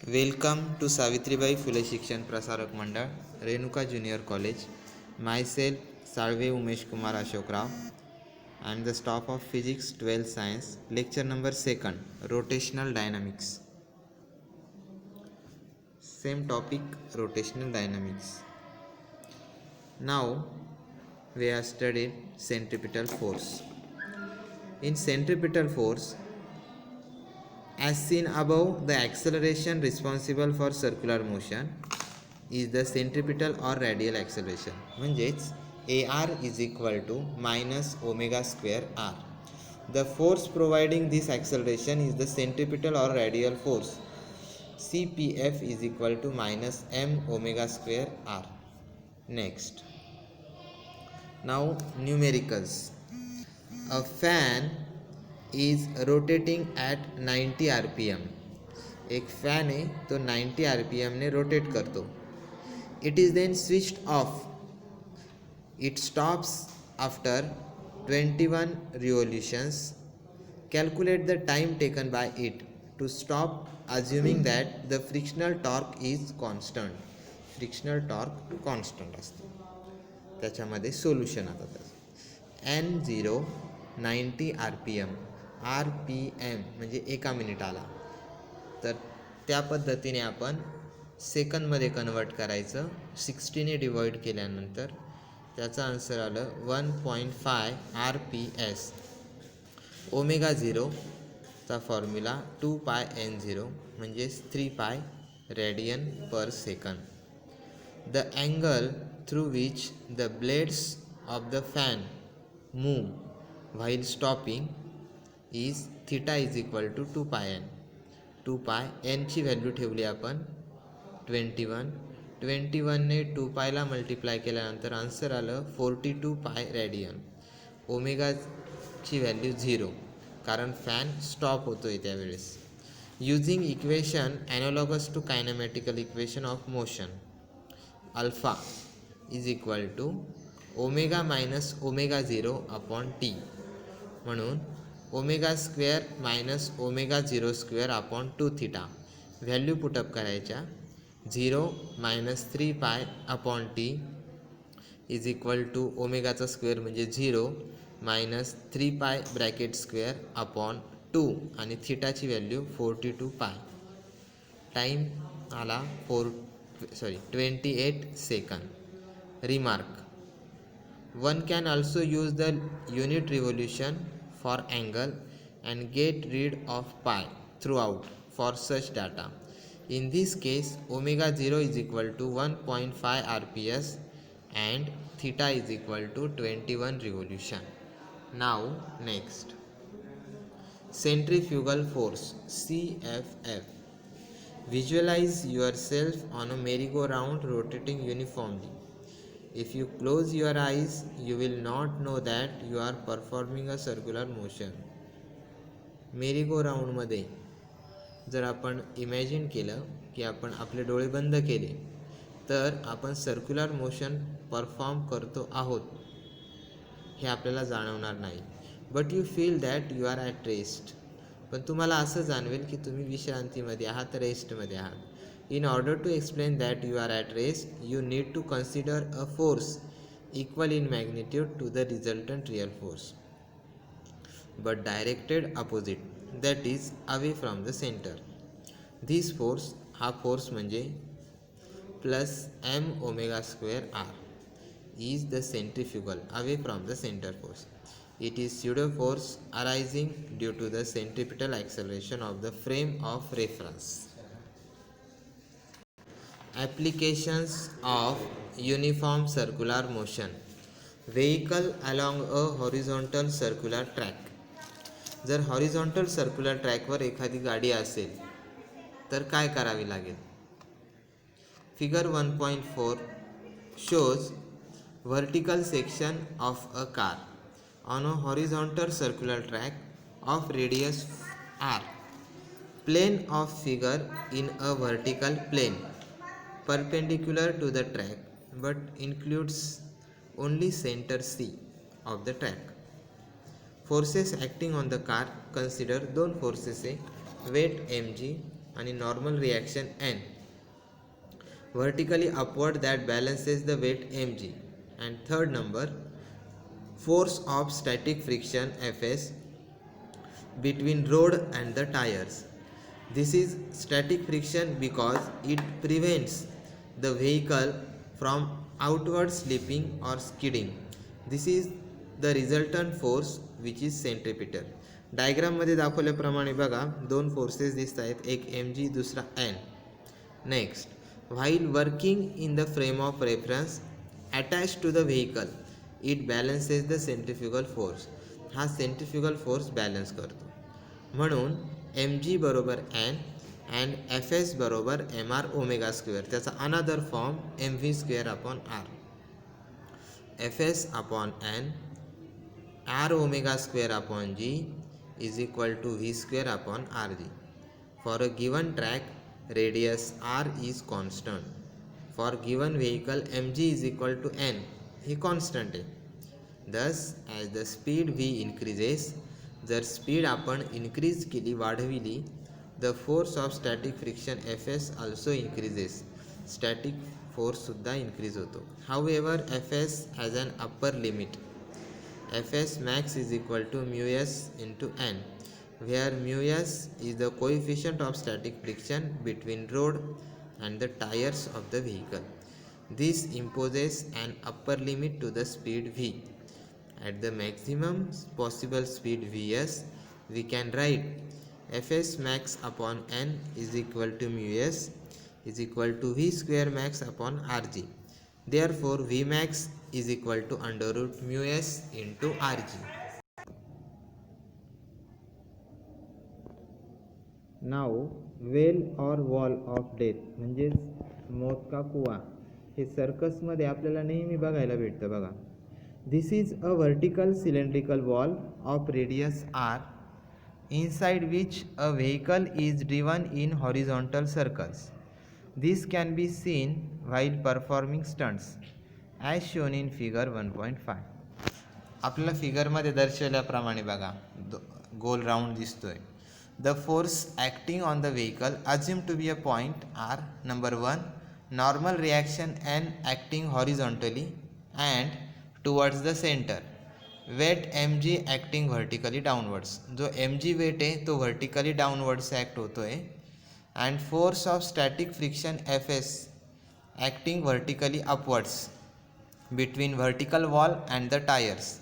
Welcome to Savitribai Phule शिक्षण Prasarak Mandal Renuka junior college. My self Salve Umesh Kumar Ashokrao. I am the staff of physics 12th science. Lecture number 2, rotational dynamics. Same topic, rotational dynamics. Now we have studied centripetal force. In centripetal force, as seen above, the acceleration responsible for circular motion is the centripetal or radial acceleration. म्हणजेच AR is equal to minus omega square R. The force providing this acceleration is the centripetal or radial force. CPF is equal to minus m omega square R. Next, now numericals. A fan is rotating at 90 rpm. एक fan आहे तो 90 rpm ने rotate करतो. It is then switched off. It stops after 21 revolutions. Calculate the time taken by it to stop, assuming that the frictional torque is constant. Frictional torque constant असतो. त्याच्यामध्ये solution आता त्याचं N0 90 rpm. RPM म्हणजे एका मिनिटाला. तर त्या पद्धतीने आपण सेकंदमध्ये कन्वर्ट करायचं. 60ने डिवाइड केल्यानंतर त्याचं आन्सर आलं 1.5 RPS. ओमेगा 0 चा फॉर्म्युला 2πN0 म्हणजेच 3π radian per second. The angle through which the blades of the fan move while stopping is theta is equal to 2πN. 2πN ची व्हॅल्यू ठेवली आपण 21. 21ने 2πला मल्टिप्लाय केल्यानंतर आन्सर आलं 42π रेडियन. ओमेगाची व्हॅल्यू 0 कारण fan stop होतो आहे त्यावेळेस. Using equation analogous to kinematical equation of motion, alpha is equal to omega minus omega 0 upon T. म्हणून omega square minus omega 0 square upon 2 theta. Value put up करायच्या. 0 minus 3π upon T is equal to ओमेगाचा square म्हणजे 0 minus 3π bracket square upon 2 आणि थीटाची value 42π. Time आला 28 second. Remark, one can also use the unit revolution for angle and get rid of pi throughout for such data. In this case, omega 0 is equal to 1.5 rps and theta is equal to 21 revolution. Now next, centrifugal force CFF. Visualize yourself on a merry-go-round rotating uniformly. If you close your eyes, you will not know that you are performing a circular motion. मेरी गो राऊंडमध्ये जर आपण imagine केलं की आपण आपले डोळे बंद केले तर आपण सर्क्युलर मोशन परफॉर्म करतो आहोत हे आपल्याला जाणवणार नाही. But you feel that you are at rest. पण तुम्हाला असं जाणवेल की तुम्ही विश्रांतीमध्ये आहात, रेस्टमध्ये आहात. In order to explain that you are at rest, you need to consider a force equal in magnitude to the resultant real force, but directed opposite, that is away from the center. This force, हा force म्हणजे plus m omega square r, is the centrifugal away from the center force. It is pseudo force arising due to the centripetal acceleration of the frame of reference. Applications of uniform circular motion. Vehicle along a horizontal circular track. जर horizontal circular ट्रॅकवर एखादी गाडी असेल तर काय करावी लागेल. Figure 1.4 shows vertical section of a car on a horizontal circular track of radius r. Plane of figure in a vertical plane perpendicular to the track but includes only center C of the track. Forces acting on the car, consider दोन forces आहे, wait mg आणि normal reaction n. Vertically upward that balances the weight mg. And third number, force of static friction Fs between road and the tires. This is static friction because it prevents the vehicle from outward slipping or skidding. This is the resultant force which is centripetal. डायग्राममध्ये दाखवल्याप्रमाणे बघा दोन forces दिसत आहेत, एक mg दुसरा n. Next, while working in the frame of reference attached to the vehicle, it balances the centrifugal force. हा centrifugal force balance करतो. म्हणून mg बरोबर n and fs बरोबर mr ओमेगा स्क्वेअर. त्याचा another form mv square upon r. fs upon n r omega square upon g is equal to v square upon rg. For a given track, radius r is constant. For given vehicle, mg is equal to n. He constant आहे. Thus, as the speed v increases, जर speed आपण increase केली, वाढविली, the force of static friction fs also increases. Static force सुद्धा increase होतो. However, fs has an upper limit. Fs max is equal to mu s into n, where mu s is the coefficient of static friction between road and the tires of the vehicle. This imposes an upper limit to the speed v. At the maximum possible speed vs, we can write Fs max upon n is equal to mu s is equal to v square max upon rg. Therefore, Vmax is equal to under root mu s into rg. Now, well or wall of death म्हणजेच मौत का कुआ हे सर्कसमध्ये आपल्याला नेहमी बघायला भेटतं बघा. This is a vertical cylindrical wall of radius r, inside which a vehicle is driven in horizontal circles. This can be seen while performing stunts as shown in figure 1.5. आपल्याला फिगरमध्ये दर्शवल्याप्रमाणे बघा गोल राऊंड दिसतोय. The force acting on the vehicle assumed to be a point r. Number 1, normal reaction n acting horizontally and towards the center. Weight mg acting vertically downwards. जो mg weight आहे तो vertically downwards act होतोय. And force of static friction Fs acting vertically upwards between vertical wall and the tires.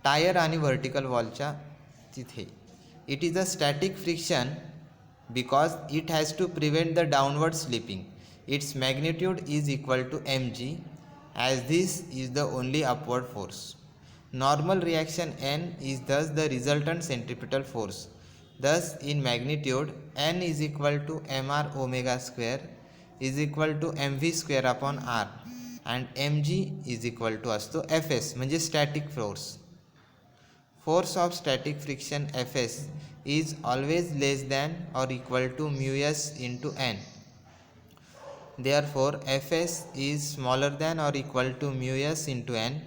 Tire आणि vertical wallच्या तिथे. It is a static friction because it has to prevent the downward slipping. Its magnitude is equal to mg as this is the only upward force. Normal reaction n is thus the resultant centripetal force. Thus, in magnitude, n is equal to mr omega square is equal to mv square upon r and mg is equal to असतो fs म्हणजे static force. Force of static friction fs is always less than or equal to mu s into n. Therefore, fs is smaller than or equal to mu s into n.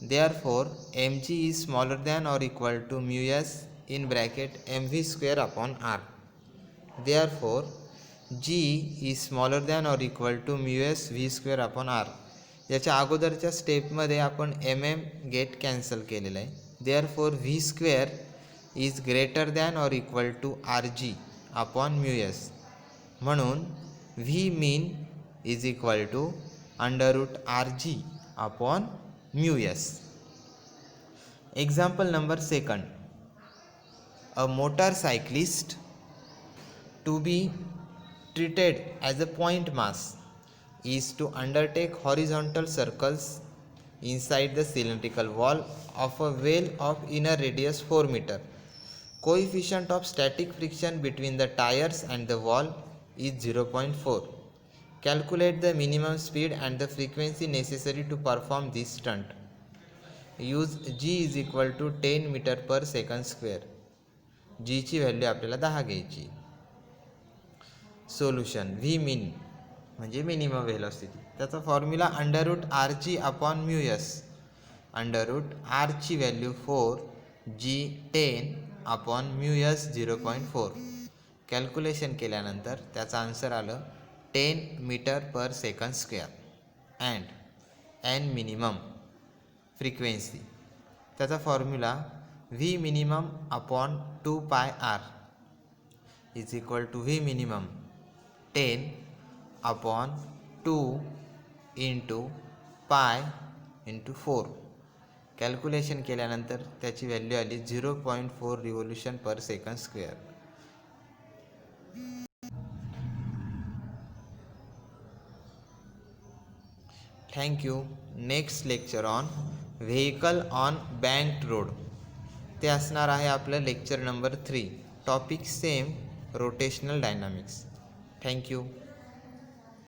Therefore, mg is smaller than or equal to mu s in bracket mv square upon r. Therefore, g is smaller than or equal to mu s v square upon r. याच्या अगोदरच्या स्टेपमध्ये आपण get cancel केलेलं आहे. Therefore, v square is greater than or equal to rg upon mu s. म्हणून v mean is equal to under root rg upon mu s. Example number 2. A motorcyclist to be treated as a point mass is to undertake horizontal circles inside the cylindrical wall of a well of inner radius 4 meter. Coefficient of static friction between the tires and the wall is 0.4. Calculate the minimum speed and the frequency necessary to perform this stunt. Use g is equal to 10 meter per second square. g ची value आपल्याला 10 घ्यायची. Solution V min म्हणजे minimum velocity. त्याचा formula under root R G upon mu S. Under root आरची value 4, G 10 upon mu S 0.4. Calculation केल्यानंतर त्याचं answer आलं 10 metre per second square and N minimum frequency. त्याचा formula V minimum upon 2πr is equal to V minimum 10 upon 2 into pi into 4. Calculation केल्यानंतर त्याची value आली 0.4 revolution per second square. Thank you. Next lecture on vehicle on banked road. ते असणार आहे आपलं lecture number 3. Topic same rotational dynamics. Thank you.